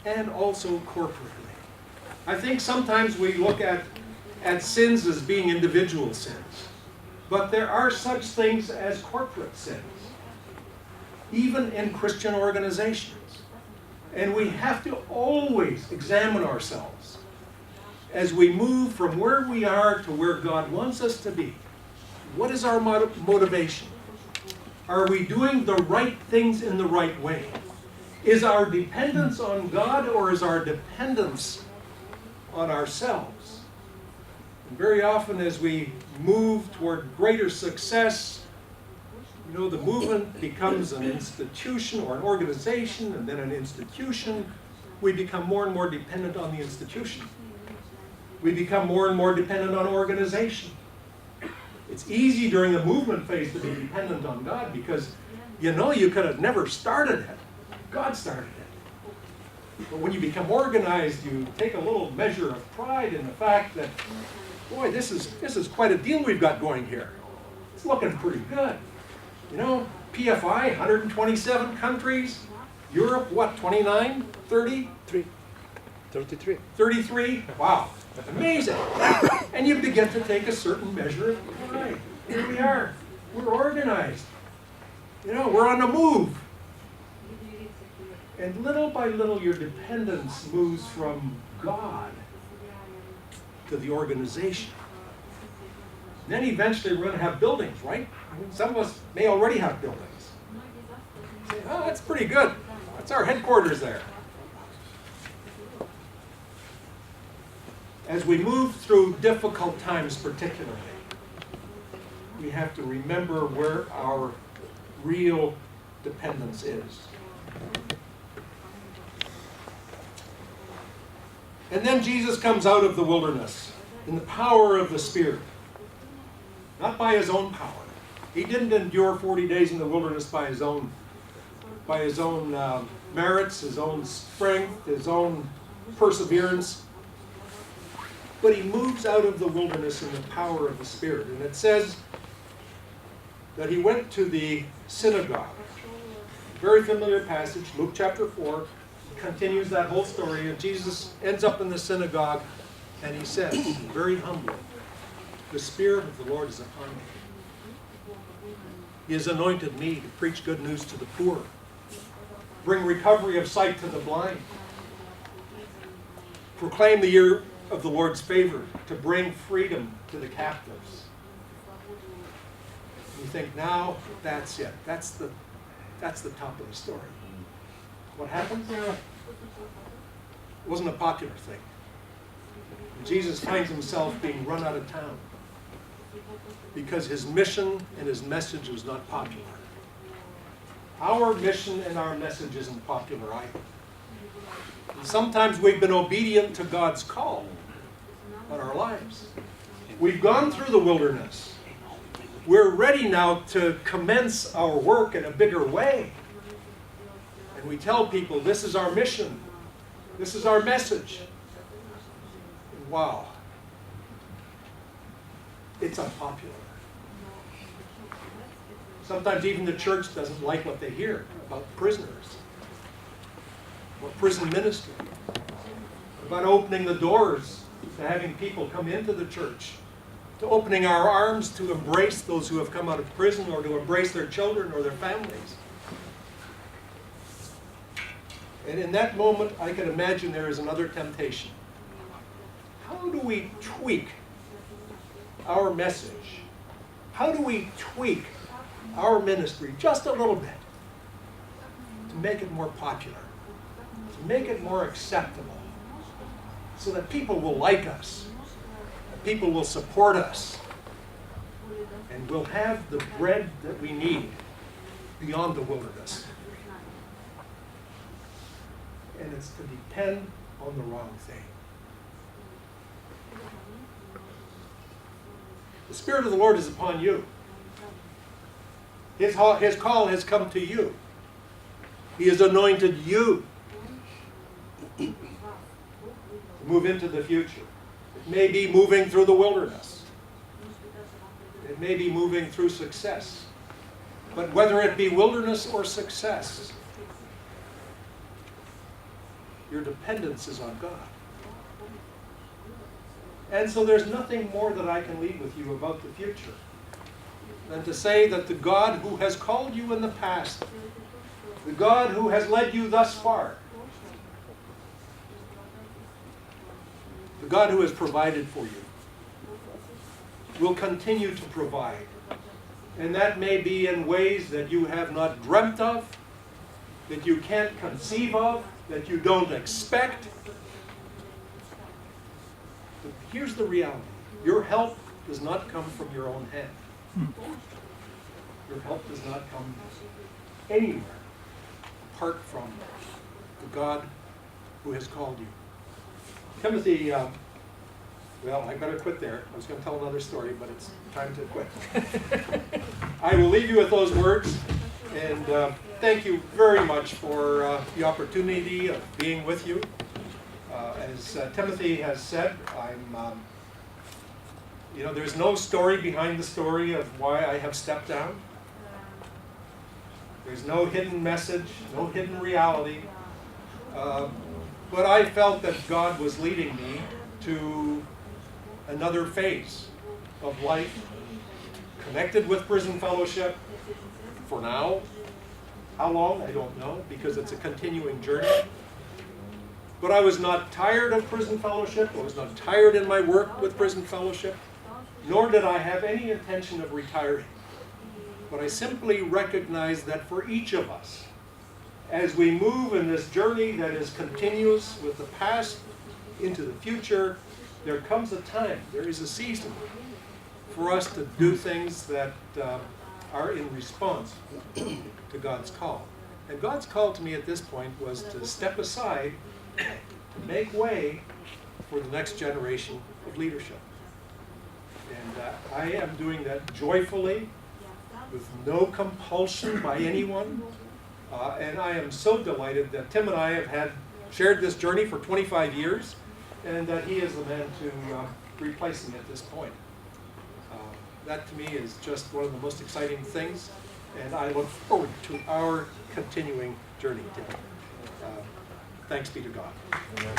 and also corporately. I think sometimes we look at sins as being individual sins, but there are such things as corporate sins, even in Christian organizations. And we have to always examine ourselves as we move from where we are to where God wants us to be. What is our motivation? Are we doing the right things in the right way? Is our dependence on God, or is our dependence on ourselves? And very often as we move toward greater success, the movement becomes an institution or an organization, and then an institution. We become more and more dependent on the institution. We become more and more dependent on organization. It's easy during the movement phase to be dependent on God because you could have never started it. God started it. But when you become organized, you take a little measure of pride in the fact that, boy, this is quite a deal we've got going here. It's looking pretty good. PFI, 127 countries. Europe, what, 29, 30? 33. 33? Wow, that's amazing. And you begin to take a certain measure of pride. Here we are. We're organized. We're on the move. And little by little, your dependence moves from God to the organization. And then eventually we're going to have buildings, right? Some of us may already have buildings. Say, oh, that's pretty good. That's our headquarters there. As we move through difficult times particularly, we have to remember where our real dependence is. And then Jesus comes out of the wilderness in the power of the Spirit, not by his own power. He didn't endure 40 days in the wilderness by his own merits, his own strength, his own perseverance. But he moves out of the wilderness in the power of the Spirit. And it says that he went to the synagogue. Very familiar passage, Luke chapter 4. Continues that whole story, and Jesus ends up in the synagogue, and he says, very humbly, the Spirit of the Lord is upon me. He has anointed me to preach good news to the poor, bring recovery of sight to the blind, proclaim the year of the Lord's favor, to bring freedom to the captives. You think, now that's it. That's the top of the story. What happened? It wasn't a popular thing. Jesus finds himself being run out of town because his mission and his message was not popular. Our mission and our message isn't popular either. And sometimes we've been obedient to God's call on our lives. We've gone through the wilderness. We're ready now to commence our work in a bigger way. And we tell people, this is our mission. This is our message. And wow. It's unpopular. Sometimes even the church doesn't like what they hear about prisoners, or prison ministry, about opening the doors to having people come into the church, to opening our arms to embrace those who have come out of prison, or to embrace their children or their families. And in that moment, I can imagine there is another temptation. How do we tweak our message? How do we tweak our ministry just a little bit to make it more popular, to make it more acceptable, so that people will like us, that people will support us, and we'll have the bread that we need beyond the wilderness? And it's to depend on the wrong thing. The Spirit of the Lord is upon you. His call has come to you. He has anointed you to move into the future. It may be moving through the wilderness. It may be moving through success. But whether it be wilderness or success, Your dependence is on God. And so there's nothing more that I can leave with you about the future than to say that the God who has called you in the past, the God who has led you thus far, the God who has provided for you, will continue to provide. And that may be in ways that you have not dreamt of, that you can't conceive of, that you don't expect. But here's the reality. Your help does not come from your own hand. Your help does not come anywhere apart from the God who has called you. Timothy, well, I better quit there. I was going to tell another story, but it's time to quit. I will leave you with those words, and thank you very much for the opportunity of being with you. As Timothy has said, there's no story behind the story of why I have stepped down. There's no hidden message, no hidden reality. But I felt that God was leading me to another phase of life, connected with prison fellowship for now. How long? I don't know, because it's a continuing journey. But I was not tired of prison fellowship. I was not tired in my work with prison fellowship, nor did I have any intention of retiring. But I simply recognized that for each of us, as we move in this journey that is continuous with the past into the future, there comes a time, there is a season for us to do things that are in response to God's call. And God's call to me at this point was to step aside to make way for the next generation of leadership. And I am doing that joyfully, with no compulsion by anyone. And I am so delighted that Tim and I have shared this journey for 25 years, and that he is the man to replace me at this point. That to me is just one of the most exciting things, and I look forward to our continuing journey together. Thanks be to God. Amen.